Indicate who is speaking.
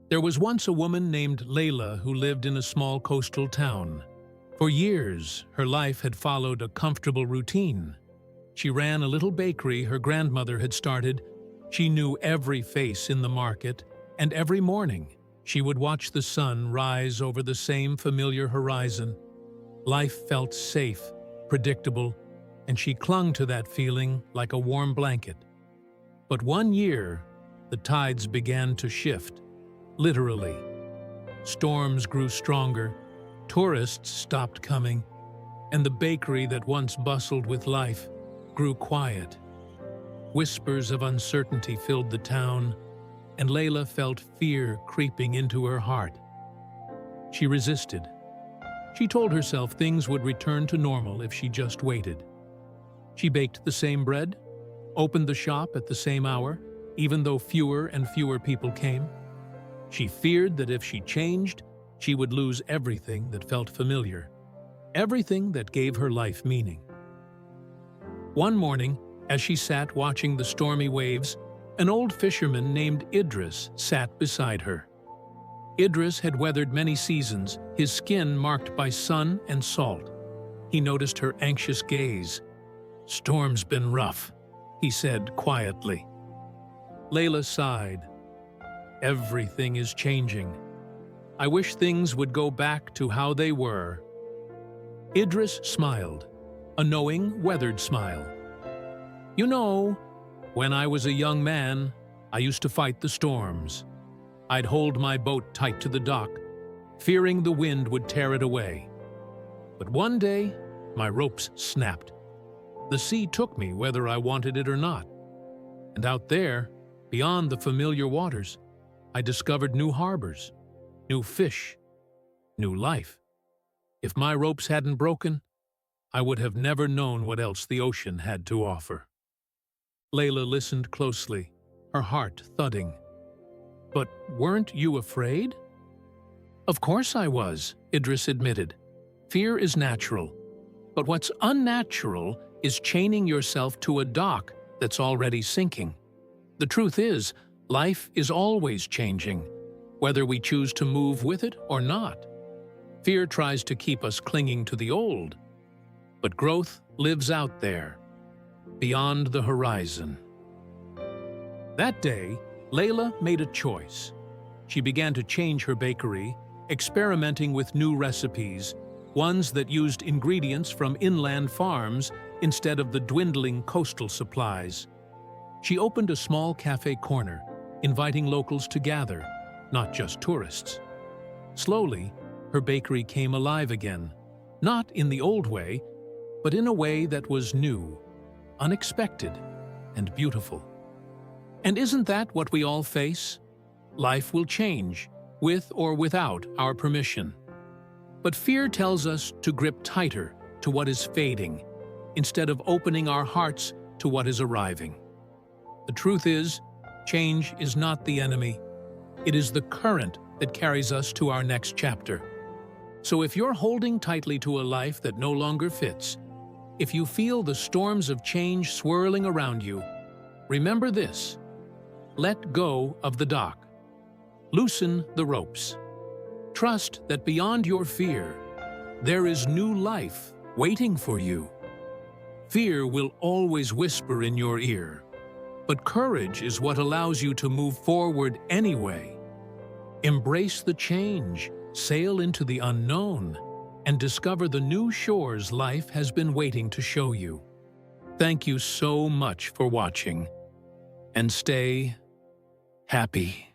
Speaker 1: There was once a woman named Leila who lived in a small coastal town. For years, her life had followed a comfortable routine. She ran a little bakery her grandmother had started. She knew every face in the market, and every morning, she would watch the sun rise over the same familiar horizon. Life felt safe, predictable, and she clung to that feeling like a warm blanket. But one year, the tides began to shift, literally. Storms grew stronger, tourists stopped coming, and the bakery that once bustled with life grew quiet. Whispers of uncertainty filled the town, and Leila felt fear creeping into her heart. She resisted. She told herself things would return to normal if she just waited. She baked the same bread, opened the shop at the same hour, even though fewer and fewer people came. She feared that if she changed, she would lose everything that felt familiar, everything that gave her life meaning. One morning, as she sat watching the stormy waves, an old fisherman named Idris sat beside her. Idris had weathered many seasons, his skin marked by sun and salt. He noticed her anxious gaze. "Storm's been rough," he said quietly. Leila sighed. "Everything is changing. I wish things would go back to how they were." Idris smiled, a knowing, weathered smile. "You know, when I was a young man, I used to fight the storms. I'd hold my boat tight to the dock, fearing the wind would tear it away. But one day, my ropes snapped. The sea took me whether I wanted it or not. And out there, beyond the familiar waters, I discovered new harbors, new fish, new life. If my ropes hadn't broken, I would have never known what else the ocean had to offer." Leila listened closely, her heart thudding. "But weren't you afraid?" "Of course I was," Idris admitted. "Fear is natural. But what's unnatural is chaining yourself to a dock that's already sinking. The truth is, life is always changing, whether we choose to move with it or not. Fear tries to keep us clinging to the old, but growth lives out there, beyond the horizon." That day, Leila made a choice. She began to change her bakery, experimenting with new recipes, ones that used ingredients from inland farms instead of the dwindling coastal supplies. She opened a small cafe corner, inviting locals to gather, not just tourists. Slowly, her bakery came alive again, not in the old way, but in a way that was new, unexpected, and beautiful. And isn't that what we all face? Life will change, with or without our permission. But fear tells us to grip tighter to what is fading, instead of opening our hearts to what is arriving. The truth is, change is not the enemy. It is the current that carries us to our next chapter. So if you're holding tightly to a life that no longer fits, if you feel the storms of change swirling around you, remember this: let go of the dock. Loosen the ropes. Trust that beyond your fear, there is new life waiting for you. Fear will always whisper in your ear, but courage is what allows you to move forward anyway. Embrace the change, sail into the unknown, and discover the new shores life has been waiting to show you. Thank you so much for watching, and stay happy.